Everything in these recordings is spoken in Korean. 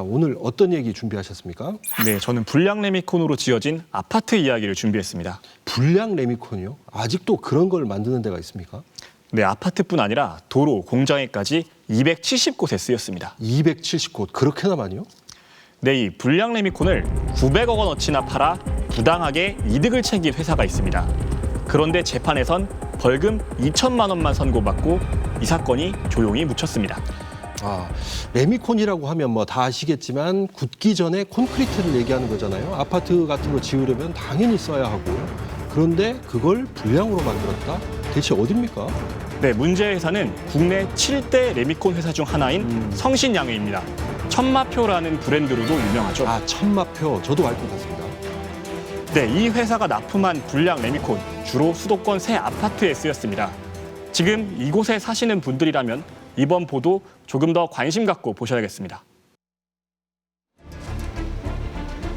오늘 어떤 얘기 준비하셨습니까? 네, 저는 불량 레미콘으로 지어진 아파트 이야기를 준비했습니다. 불량 레미콘이요? 아직도 그런 걸 만드는 데가 있습니까? 네, 아파트뿐 아니라 도로, 공장에까지 270곳에 쓰였습니다. 270곳, 그렇게나 많이요? 네, 이 불량 레미콘을 900억 원어치나 팔아 부당하게 이득을 챙긴 회사가 있습니다. 그런데 재판에선 벌금 2천만 원만 선고받고 이 사건이 조용히 묻혔습니다. 레미콘이라고 하면 뭐 다 아시겠지만 굳기 전에 콘크리트를 얘기하는 거잖아요. 아파트 같은 거 지으려면 당연히 써야 하고. 그런데 그걸 불량으로 만들었다? 대체 어딥니까? 네, 문제 회사는 국내 7대 레미콘 회사 중 하나인 성신양회입니다. 천마표라는 브랜드로도 유명하죠. 천마표. 저도 알 것 같습니다. 네, 이 회사가 납품한 불량 레미콘, 주로 수도권 새 아파트에 쓰였습니다. 지금 이곳에 사시는 분들이라면 이번 보도 조금 더 관심 갖고 보셔야겠습니다.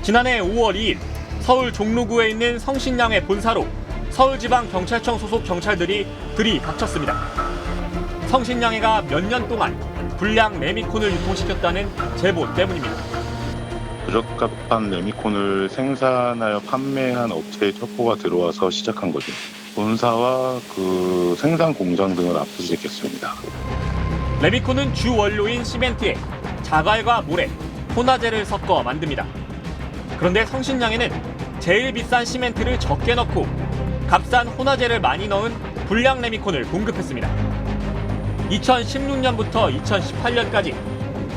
지난해 5월 2일 서울 종로구에 있는 성신양회 본사로 서울지방경찰청 소속 경찰들이 들이닥쳤습니다. 성신양회가 몇 년 동안 불량 레미콘을 유통시켰다는 제보 때문입니다. 부적합한 레미콘을 생산하여 판매한 업체의 첩보가 들어와서 시작한 거죠. 본사와 그 생산 공장 등을 압수수색했습니다. 레미콘은 주 원료인 시멘트에 자갈과 모래, 혼화제를 섞어 만듭니다. 그런데 성신양회는 제일 비싼 시멘트를 적게 넣고 값싼 혼화제를 많이 넣은 불량 레미콘을 공급했습니다. 2016년부터 2018년까지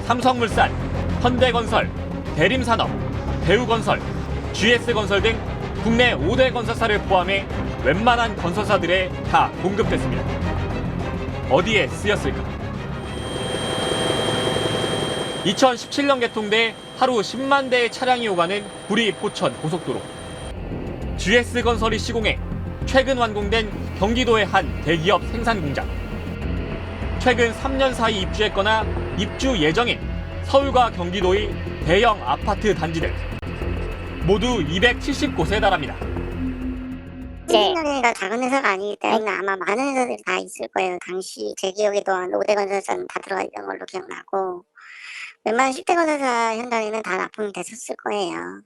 삼성물산, 현대건설, 대림산업, 대우건설, GS건설 등 국내 5대 건설사를 포함해 웬만한 건설사들에 다 공급됐습니다. 어디에 쓰였을까? 2017년 개통돼 하루 10만 대의 차량이 오가는 구리 포천 고속도로. GS건설이 시공해 최근 완공된 경기도의 한 대기업 생산 공장. 최근 3년 사이 입주했거나 입주 예정인 서울과 경기도의 대형 아파트 단지들. 모두 270곳에 달합니다. 성신양회가 작은 회사가 아니기 때문에 아마 많은 회사들이 다 있을 거예요. 당시 제 기억에도 한 5대 건설사는 다 들어가 있던 걸로 기억나고 웬만한 10대 건설사 현장에는 다 납품이 됐었을 거예요.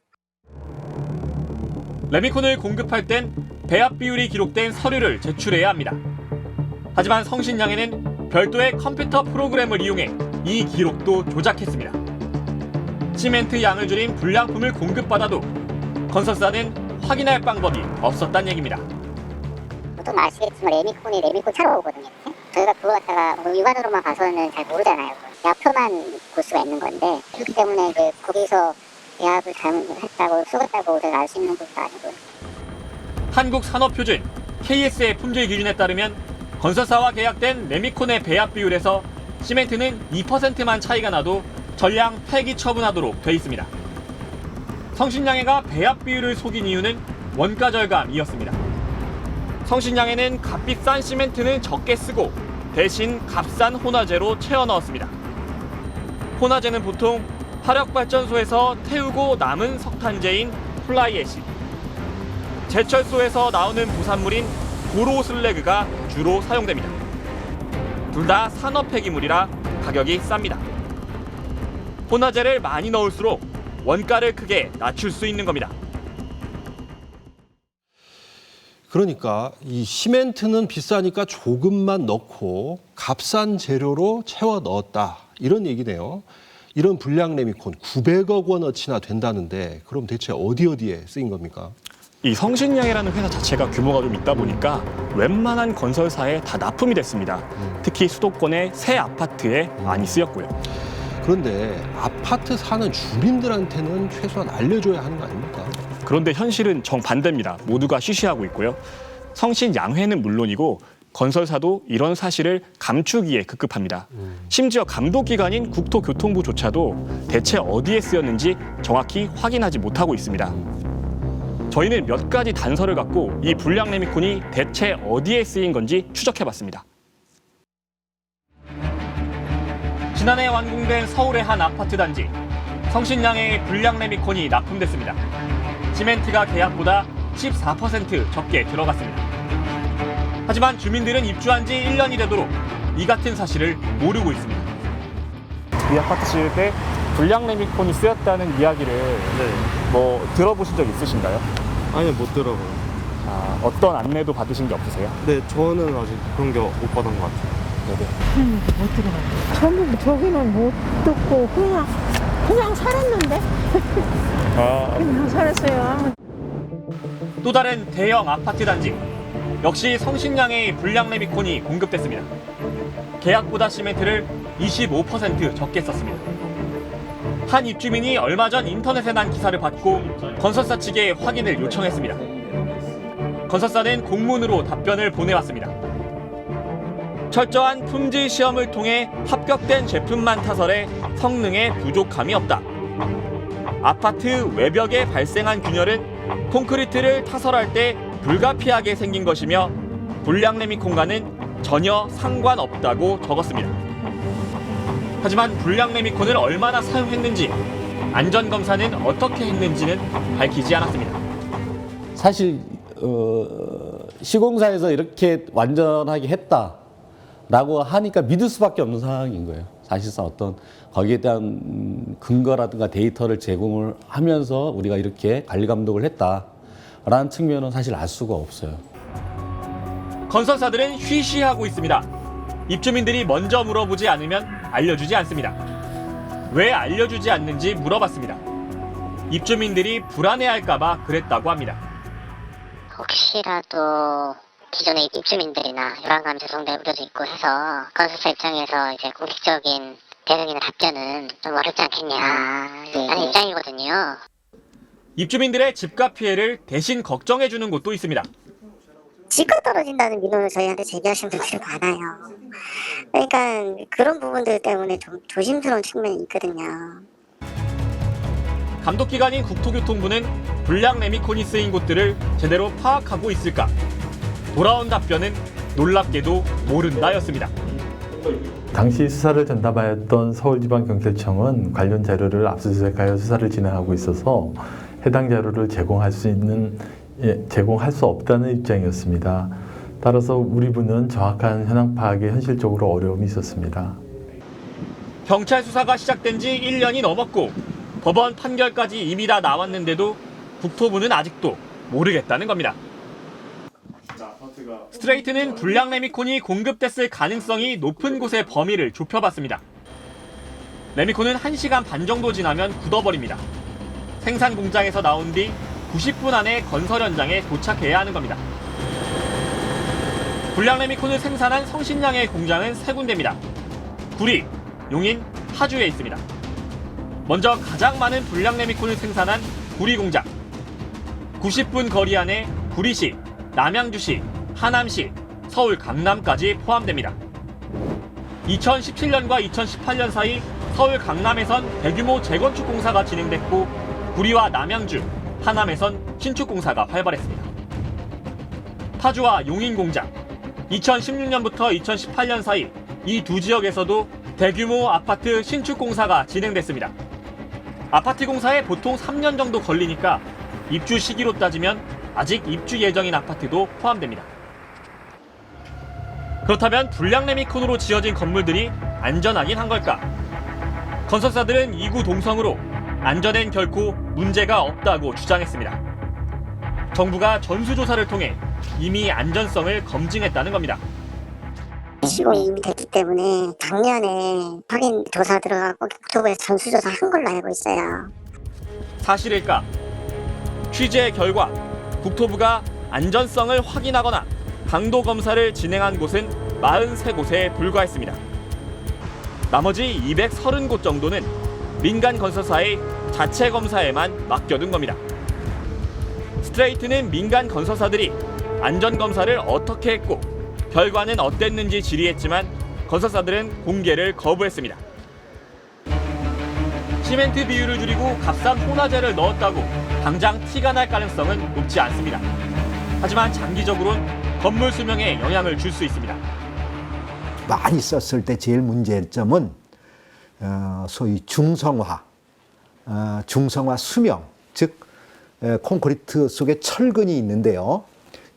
레미콘을 공급할 땐 배합 비율이 기록된 서류를 제출해야 합니다. 하지만 성신양회는 별도의 컴퓨터 프로그램을 이용해 이 기록도 조작했습니다. 시멘트 양을 줄인 불량품을 공급받아도 건설사는 확인할 방법이 없었다는 얘기입니다. 보통 아시겠지만 레미콘이 레미콘차로 오거든요. 저희가 그걸 갖다가 육안으로만 봐서는 잘 모르잖아요. 약표만 볼 수가 있는 건데 그렇기 때문에 이제 거기서 배합을 잘못했다고 속였다고 우리가 알 수 있는 것도 아니고요. 한국산업표준 KS의 품질 기준에 따르면 건설사와 계약된 레미콘의 배합 비율에서 시멘트는 2%만 차이가 나도 전량 폐기 처분하도록 돼 있습니다. 성신양회가 배합 비율을 속인 이유는 원가 절감이었습니다. 성신양회는 값비 싼 시멘트는 적게 쓰고 대신 값싼 혼화제로 채워 넣었습니다. 혼화제는 보통 화력발전소에서 태우고 남은 석탄재인 플라이애시, 제철소에서 나오는 부산물인 고로 슬래그가 주로 사용됩니다. 둘 다 산업 폐기물이라 가격이 쌉니다. 혼화제를 많이 넣을수록 원가를 크게 낮출 수 있는 겁니다. 그러니까 이 시멘트는 비싸니까 조금만 넣고 값싼 재료로 채워 넣었다. 이런 얘기네요. 이런 불량 레미콘 900억 원어치나 된다는데 그럼 대체 어디에 쓰인 겁니까? 이 성신양회라는 회사 자체가 규모가 좀 있다 보니까 웬만한 건설사에 다 납품이 됐습니다. 특히 수도권의 새 아파트에 많이 쓰였고요. 그런데 아파트 사는 주민들한테는 최소한 알려줘야 하는 거 아닙니까? 그런데 현실은 정반대입니다. 모두가 쉬쉬하고 있고요. 성신양회는 물론이고 건설사도 이런 사실을 감추기에 급급합니다. 심지어 감독기관인 국토교통부조차도 대체 어디에 쓰였는지 정확히 확인하지 못하고 있습니다. 저희는 몇 가지 단서를 갖고 이 불량 레미콘이 대체 어디에 쓰인 건지 추적해봤습니다. 지난해 완공된 서울의 한 아파트 단지. 성신양회의 불량 레미콘이 납품됐습니다. 시멘트가 계약보다 14% 적게 들어갔습니다. 하지만 주민들은 입주한 지 1년이 되도록 이 같은 사실을 모르고 있습니다. 이 아파트 지을 때 불량 레미콘이 쓰였다는 이야기를 뭐 들어보신 적 있으신가요? 아니요, 못 들어봐요. 아, 어떤 안내도 받으신 게 없으세요? 네, 저는 아직 그런 게 못 받은 것 같아요. 못 들어가요. 저기는 못 듣고 그냥 살았는데 그냥 살았어요. 또 다른 대형 아파트 단지. 역시 성신량의 불량 레미콘이 공급됐습니다. 계약보다 시멘트를 25% 적게 썼습니다. 한 입주민이 얼마 전 인터넷에 난 기사를 받고 건설사 측에 확인을 요청했습니다. 건설사는 공문으로 답변을 보내왔습니다. 철저한 품질 시험을 통해 합격된 제품만 타설해 성능에 부족함이 없다. 아파트 외벽에 발생한 균열은 콘크리트를 타설할 때 불가피하게 생긴 것이며 불량 레미콘과는 전혀 상관없다고 적었습니다. 하지만 불량 레미콘을 얼마나 사용했는지, 안전검사는 어떻게 했는지는 밝히지 않았습니다. 사실 시공사에서 이렇게 완전하게 했다라고 하니까 믿을 수밖에 없는 상황인 거예요. 사실상 어떤 거기에 대한 근거라든가 데이터를 제공을 하면서 우리가 이렇게 관리 감독을 했다라는 측면은 사실 알 수가 없어요. 건설사들은 쉬쉬하고 있습니다. 입주민들이 먼저 물어보지 않으면 알려주지 않습니다. 왜 알려주지 않는지 물어봤습니다. 입주민들이 불안해할까봐 그랬다고 합니다. 혹시라도 기존의 입주민들이나 요란감 조성될 우려도 있고 해서 건설사 입장에서 이제 공식적인 대응이나 답변은 좀 어렵지 않겠냐 라는 입장이거든요. 입주민들의 집값 피해를 대신 걱정해주는 곳도 있습니다. 집값 떨어진다는 민원을 저희한테 제기하신 분들이 많아요. 그러니까 그런 부분들 때문에 좀 조심스러운 측면이 있거든요. 감독기관인 국토교통부는 불량 레미콘이 쓰인 곳들을 제대로 파악하고 있을까? 돌아온 답변은 놀랍게도 모른다였습니다. 당시 수사를 전담하였던 서울지방경찰청은 관련 자료를 압수수색하여 수사를 진행하고 있어서 해당 자료를 제공할 수 없다는 입장이었습니다. 따라서 우리 부는 정확한 현황 파악에 현실적으로 어려움이 있었습니다. 경찰 수사가 시작된 지 1년이 넘었고 법원 판결까지 이미 다 나왔는데도 국토부는 아직도 모르겠다는 겁니다. 스트레이트는 불량 레미콘이 공급됐을 가능성이 높은 곳의 범위를 좁혀봤습니다. 레미콘은 1시간 반 정도 지나면 굳어버립니다. 생산 공장에서 나온 뒤 90분 안에 건설 현장에 도착해야 하는 겁니다. 불량 레미콘을 생산한 성신량의 공장은 3군데입니다. 구리, 용인, 파주에 있습니다. 먼저 가장 많은 불량 레미콘을 생산한 구리 공장. 90분 거리 안에 구리시, 남양주시, 하남시, 서울 강남까지 포함됩니다. 2017년과 2018년 사이 서울 강남에선 대규모 재건축 공사가 진행됐고 구리와 남양주, 하남에선 신축 공사가 활발했습니다. 파주와 용인 공장. 2016년부터 2018년 사이 이 두 지역에서도 대규모 아파트 신축 공사가 진행됐습니다. 아파트 공사에 보통 3년 정도 걸리니까 입주 시기로 따지면 아직 입주 예정인 아파트도 포함됩니다. 그렇다면 불량 레미콘으로 지어진 건물들이 안전하긴 한 걸까? 건설사들은 이구 동성으로 안전엔 결코 문제가 없다고 주장했습니다. 정부가 전수조사를 통해 이미 안전성을 검증했다는 겁니다. 시공이 이미 됐기 때문에 작년에 확인 조사 들어가고 국토부에서 전수조사 한 걸로 알고 있어요. 사실일까? 취재 결과 국토부가 안전성을 확인하거나 강도 검사를 진행한 곳은 43곳에 불과했습니다. 나머지 230곳 정도는 민간 건설사의 자체 검사에만 맡겨둔 겁니다. 스트레이트는 민간 건설사들이 안전 검사를 어떻게 했고 결과는 어땠는지 질의했지만 건설사들은 공개를 거부했습니다. 시멘트 비율을 줄이고 값싼 혼화재를 넣었다고 당장 티가 날 가능성은 높지 않습니다. 하지만 장기적으로는 건물 수명에 영향을 줄 수 있습니다. 많이 썼을 때 제일 문제점은 소위 중성화 수명, 즉 콘크리트 속에 철근이 있는데요.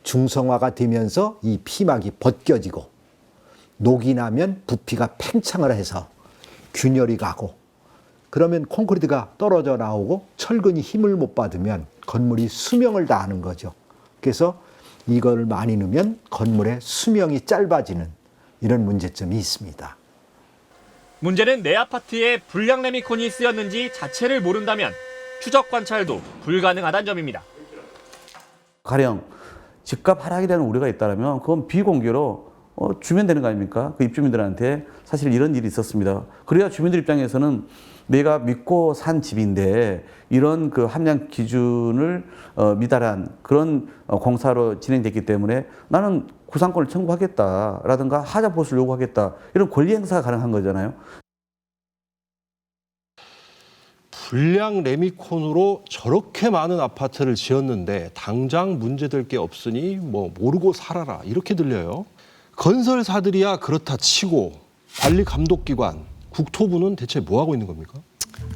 중성화가 되면서 이 피막이 벗겨지고 녹이 나면 부피가 팽창을 해서 균열이 가고 그러면 콘크리트가 떨어져 나오고 철근이 힘을 못 받으면 건물이 수명을 다하는 거죠. 그래서 이걸 많이 넣으면 건물의 수명이 짧아지는 이런 문제점이 있습니다. 문제는 내 아파트에 불량 레미콘이 쓰였는지 자체를 모른다면 추적 관찰도 불가능하다는 점입니다. 가령 집값 하락에 대한 우려가 있다면 그건 비공개로 주면 되는 거 아닙니까? 그 입주민들한테 사실 이런 일이 있었습니다. 그래야 주민들 입장에서는 내가 믿고 산 집인데 이런 그 함량 기준을 미달한 그런 공사로 진행됐기 때문에 나는 구상권을 청구하겠다라든가 하자 보수를 요구하겠다 이런 권리 행사가 가능한 거잖아요. 불량 레미콘으로 저렇게 많은 아파트를 지었는데 당장 문제될 게 없으니 뭐 모르고 살아라 이렇게 들려요. 건설사들이야 그렇다 치고 관리 감독기관 국토부는 대체 뭐 하고 있는 겁니까?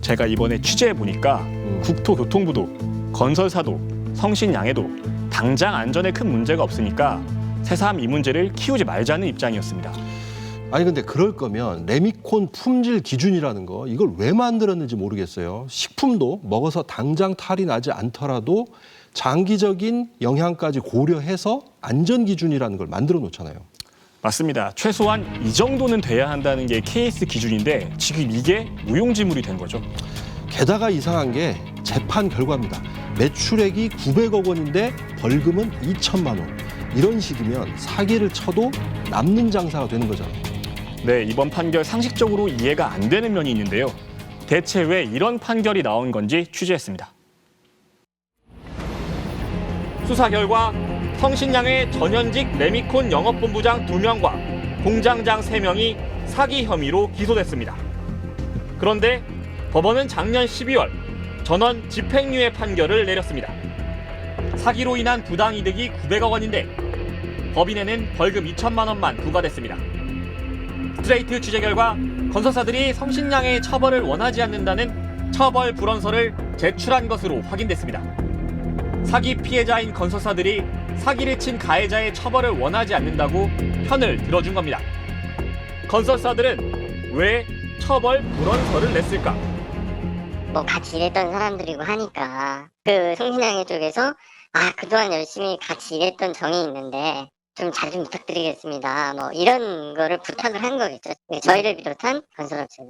제가 이번에 취재해 보니까 국토교통부도 건설사도 성신양해도 당장 안전에 큰 문제가 없으니까 새삼 이 문제를 키우지 말자는 입장이었습니다. 아니 근데 그럴 거면 레미콘 품질 기준이라는 거 이걸 왜 만들었는지 모르겠어요. 식품도 먹어서 당장 탈이 나지 않더라도 장기적인 영향까지 고려해서 안전 기준이라는 걸 만들어 놓잖아요. 맞습니다. 최소한 이 정도는 돼야 한다는 게 KS 기준인데 지금 이게 무용지물이 된 거죠. 게다가 이상한 게 재판 결과입니다. 매출액이 900억 원인데 벌금은 2천만 원. 이런 식이면 사기를 쳐도 남는 장사가 되는 거잖아요. 네, 이번 판결 상식적으로 이해가 안 되는 면이 있는데요. 대체 왜 이런 판결이 나온 건지 취재했습니다. 수사 결과 성신양의 전현직 레미콘 영업본부장 2명과 공장장 3명이 사기 혐의로 기소됐습니다. 그런데 법원은 작년 12월 전원 집행유예 판결을 내렸습니다. 사기로 인한 부당이득이 900억 원인데 법인에는 벌금 2천만 원만 부과됐습니다. 스트레이트 취재 결과 건설사들이 성신양의 처벌을 원하지 않는다는 처벌 불원서를 제출한 것으로 확인됐습니다. 사기 피해자인 건설사들이 사기를 친 가해자의 처벌을 원하지 않는다고 편을 들어준 겁니다. 건설사들은 왜 처벌 불원서를 냈을까? 뭐 같이 일했던 사람들이고 하니까 그 성신양해 쪽에서 그동안 열심히 같이 일했던 정이 있는데 좀 잘 좀 부탁드리겠습니다. 뭐 이런 거를 부탁을 한 거겠죠. 저희를 비롯한 건설업체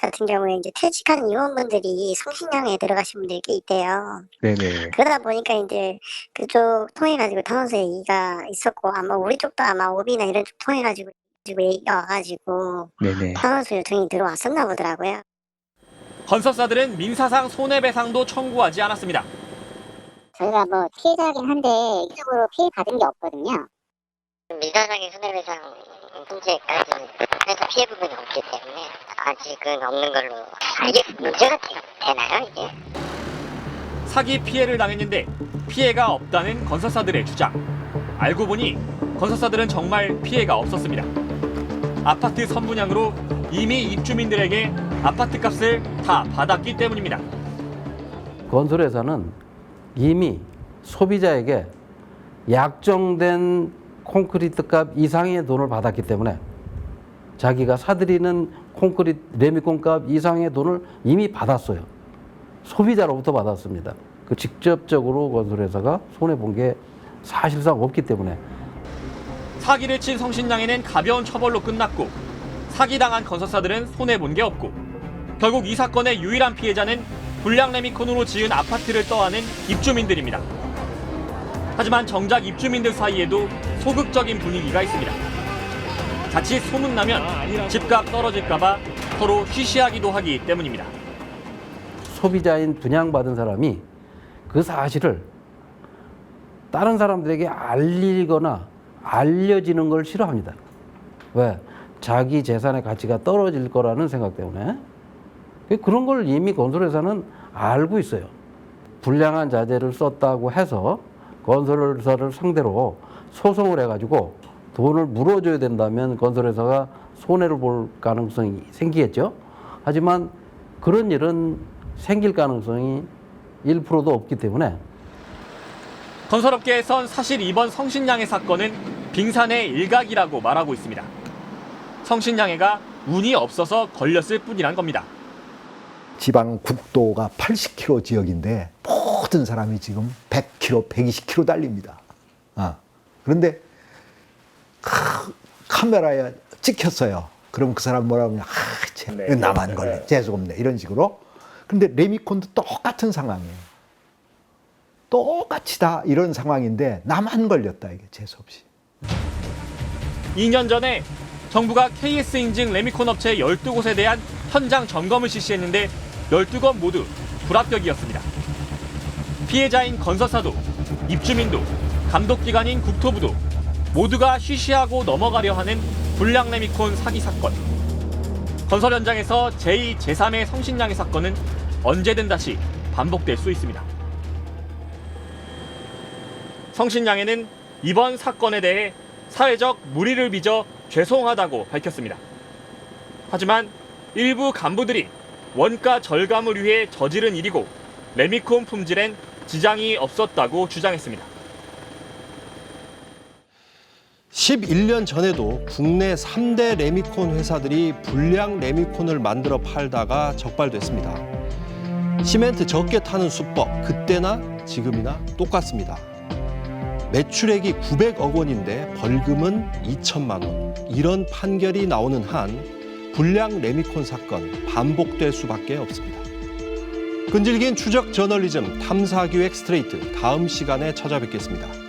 같은 경우에 이제 퇴직하는 요원분들이 성신양에 들어가신 분들이 꽤 있대요. 네네. 그러다 보니까 이제 그쪽 통해 가지고 타운스에 얘기가 있었고 아마 우리 쪽도 아마 오비나 이런 쪽 통해 가지고 얘기가 와가지고 타운스 요청이 들어왔었나 보더라고요. 건설사들은 민사상 손해배상도 청구하지 않았습니다. 저희가 뭐 피해자긴 한데 이쪽으로 피해 받은 게 없거든요. 민사상의 손해배상 문제까지는 회사 피해 부분이 없기 때문에 아직은 없는 걸로 알겠습니다. 문제가 되나요 이게? 사기 피해를 당했는데 피해가 없다는 건설사들의 주장. 알고 보니 건설사들은 정말 피해가 없었습니다. 아파트 선분양으로 이미 입주민들에게 아파트 값을 다 받았기 때문입니다. 건설회사는 이미 소비자에게 약정된 콘크리트 값 이상의 돈을 받았기 때문에 자기가 사들이는 콘크리트 레미콘 값 이상의 돈을 이미 받았어요. 소비자로부터 받았습니다. 그 직접적으로 건설회사가 손해본 게 사실상 없기 때문에. 사기를 친 성신양에는 가벼운 처벌로 끝났고 사기당한 건설사들은 손해본 게 없고 결국 이 사건의 유일한 피해자는 불량 레미콘으로 지은 아파트를 떠안은 입주민들입니다. 하지만 정작 입주민들 사이에도 소극적인 분위기가 있습니다. 자칫 소문나면 집값 떨어질까봐 서로 쉬쉬하기도 하기 때문입니다. 소비자인 분양받은 사람이 그 사실을 다른 사람들에게 알리거나 알려지는 걸 싫어합니다. 왜? 자기 재산의 가치가 떨어질 거라는 생각 때문에. 그런 걸 이미 건설회사는 알고 있어요. 불량한 자재를 썼다고 해서 건설회사를 상대로 소송을 해가지고 돈을 물어줘야 된다면 건설회사가 손해를 볼 가능성이 생기겠죠. 하지만 그런 일은 생길 가능성이 1%도 없기 때문에. 건설업계에선 사실 이번 성신양해 사건은 빙산의 일각이라고 말하고 있습니다. 성신양해가 운이 없어서 걸렸을 뿐이란 겁니다. 지방 국도가 80km 지역인데 모든 사람이 지금 100km, 120km 달립니다. 그런데 카메라에 찍혔어요. 그럼 그 사람 뭐라고 하냐? 나만 걸려. 재수없네. 이런 식으로. 근데 레미콘도 똑같은 상황이에요. 똑같이 다 이런 상황인데 나만 걸렸다. 이게 재수없이. 2년 전에 정부가 KS 인증 레미콘 업체 12곳에 대한 현장 점검을 실시했는데 12곳 모두 불합격이었습니다. 피해자인 건설사도, 입주민도, 감독기관인 국토부도 모두가 쉬쉬하고 넘어가려 하는 불량 레미콘 사기 사건. 건설 현장에서 제2, 제3의 성신양의 사건은 언제든 다시 반복될 수 있습니다. 성신양회는 이번 사건에 대해 사회적 물의를 빚어 죄송하다고 밝혔습니다. 하지만 일부 간부들이 원가 절감을 위해 저지른 일이고 레미콘 품질엔 지장이 없었다고 주장했습니다. 11년 전에도 국내 3대 레미콘 회사들이 불량 레미콘을 만들어 팔다가 적발됐습니다. 시멘트 적게 타는 수법, 그때나 지금이나 똑같습니다. 매출액이 900억 원인데 벌금은 2천만 원. 이런 판결이 나오는 한 불량 레미콘 사건 반복될 수밖에 없습니다. 끈질긴 추적 저널리즘 탐사기획 스트레이트, 다음 시간에 찾아뵙겠습니다.